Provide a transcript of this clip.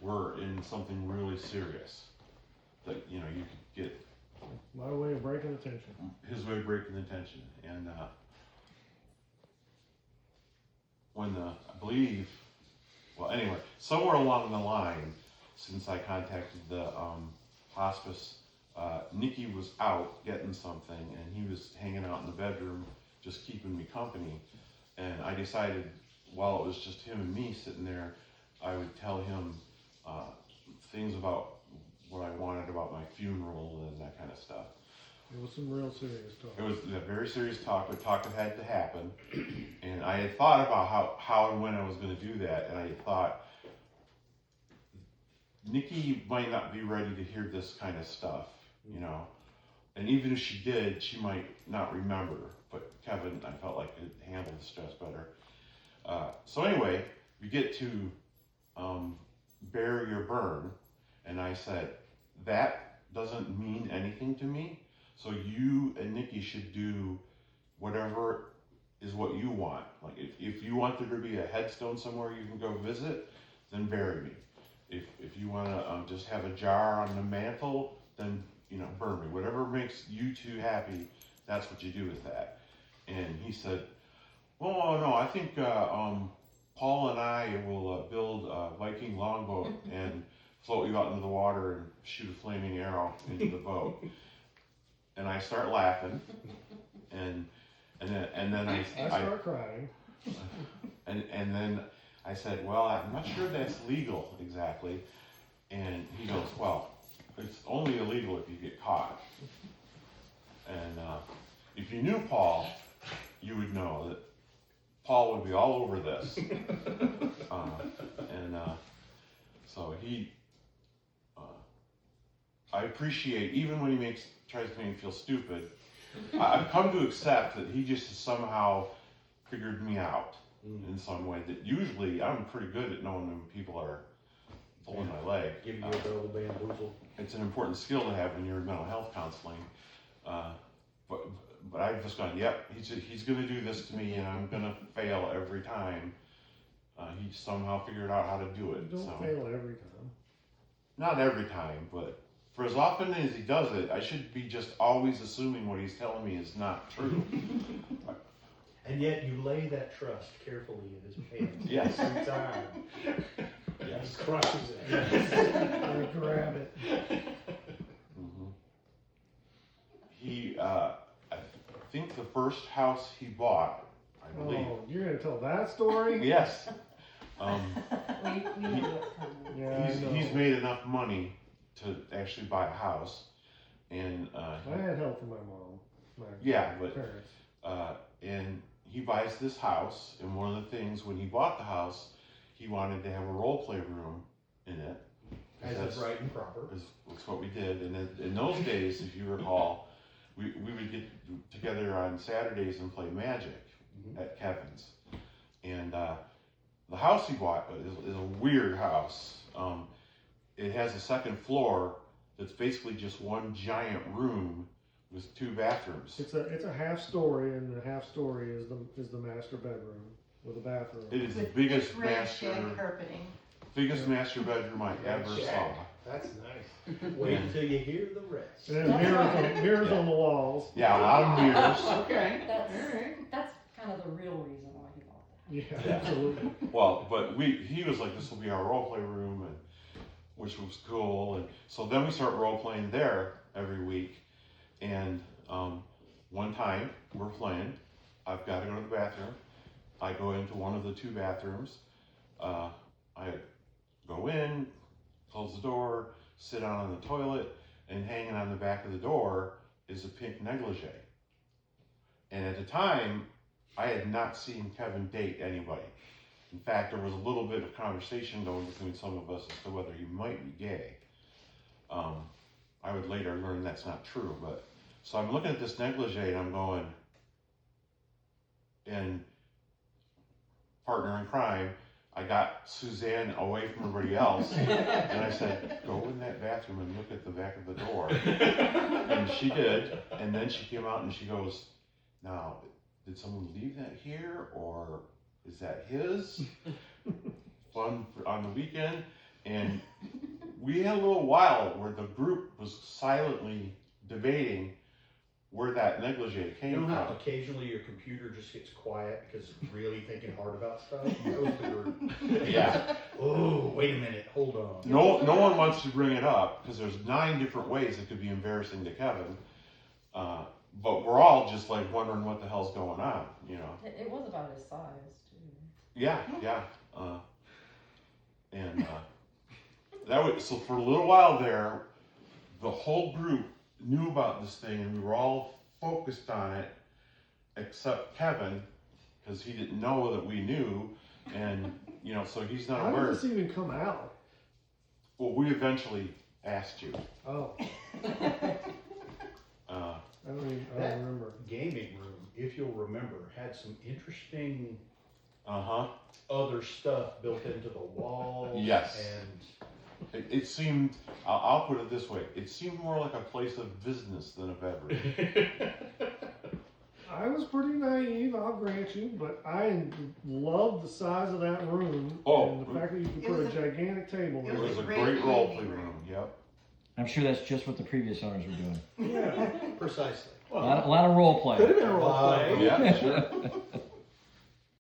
were in something really serious, that, you know, you could get My way of breaking the tension. his way of breaking the tension. And when I believe, well, anyway, somewhere along the line, since I contacted the hospice, Nikki was out getting something, and he was hanging out in the bedroom, just keeping me company. And I decided, while it was just him and me sitting there, I would tell him things about what I wanted about my funeral and that kind of stuff. It was some real serious talk. It was a very serious talk, a talk that had to happen. And I had thought about how and when I was going to do that, and I thought, Nikki might not be ready to hear this kind of stuff, you know. And even if she did, she might not remember. But Kevin, I felt like could handle the stress better. So anyway, we get to bury or burn, and I said, that doesn't mean anything to me. So you and Nikki should do whatever is what you want. Like if you want there to be a headstone somewhere you can go visit, then bury me. If you want to just have a jar on the mantle, then, you know, burn me. Whatever makes you two happy, that's what you do with that. And he said, oh no, I think Paul and I will build a Viking longboat and float you out into the water and shoot a flaming arrow into the boat. And I start laughing, and then I start crying. And then I said, well, I'm not sure that's legal exactly. And he goes, well, it's only illegal if you get caught. And if you knew Paul, you would know that Paul would be all over this. So he, I appreciate, even when he tries to make me feel stupid, I've come to accept that he just has somehow figured me out in some way, that usually I'm pretty good at knowing when people are pulling my leg. Giving you a little bamboozle. It's an important skill to have when you're in mental health counseling. But I've just gone, yep, he's going to do this to me, and I'm going to fail every time. He somehow figured out how to do it. You don't fail every time. Not every time, but for as often as he does it, I should be just always assuming what he's telling me is not true. And yet you lay that trust carefully in his hands. Yes. Every time. Yes. He crushes it. I grab it. Mm-hmm. He, I think the first house he bought, I believe. Oh, you're gonna tell that story? Yes. We know what's coming. Yeah, I know. He's made enough money to actually buy a house, and I had help from my mom. My yeah, but parents. and he buys this house, and one of the things when he bought the house, he wanted to have a role play room in it. As is right and proper. That's what we did, and in those days, if you recall, we would get together on Saturdays and play Magic at Kevin's. And the house he bought is a weird house. It has a second floor that's basically just one giant room with 2 bathrooms. It's a half story, and the half story is the master bedroom with a bathroom. It is the With biggest red master shag carpeting. master bedroom I ever saw. That's nice. Wait until you hear the rest. And then mirrors on the walls. Yeah, a lot of mirrors. Okay. That's kind of the real reason why he bought Yeah, absolutely. Well, but he was like, this will be our role play room, and which was cool. And so then we start role playing there every week. And one time we're playing, I've got to go to the bathroom. I go into one of the 2 bathrooms. I go in, close the door, sit down on the toilet, and hanging on the back of the door is a pink negligee. And at the time, I had not seen Kevin date anybody. In fact, there was a little bit of conversation going between some of us as to whether he might be gay. I would later learn that's not true, but so I'm looking at this negligee and I'm going, and partner in crime, I got Suzanne away from everybody else, and I said, go in that bathroom and look at the back of the door. And she did, and then she came out and she goes, now, did someone leave that here, or is that his? Fun on the weekend. And we had a little while where the group was silently debating where that negligee You came know how from. occasionally your computer just gets quiet because it's really thinking hard about stuff? That was the group. Yeah. Oh, wait a minute, hold on. No one wants to bring it up because there's 9 different ways it could be embarrassing to Kevin. But we're all just like wondering what the hell's going on, you know? It was about his size too. Yeah. That was, so for a little while there, the whole group knew about this thing and we were all focused on it, except Kevin, because he didn't know that we knew, and you know, so he's not How aware. did this even come out? Well, we eventually asked you. Oh, I don't That- remember. Gaming room, if you'll remember, had some interesting Uh-huh. other stuff built into the walls. Yes. And It seemed, I'll put it this way, it seemed more like a place of business than a bedroom. I was pretty naive, I'll grant you, but I loved the size of that room. Oh. And the fact that you could It put a was a- gigantic table It in was it. a great great role play gaming room, room. yep. I'm sure that's just what the previous owners were doing. Yeah. precisely. A lot of role play. Could have been a role play. Yeah, sure.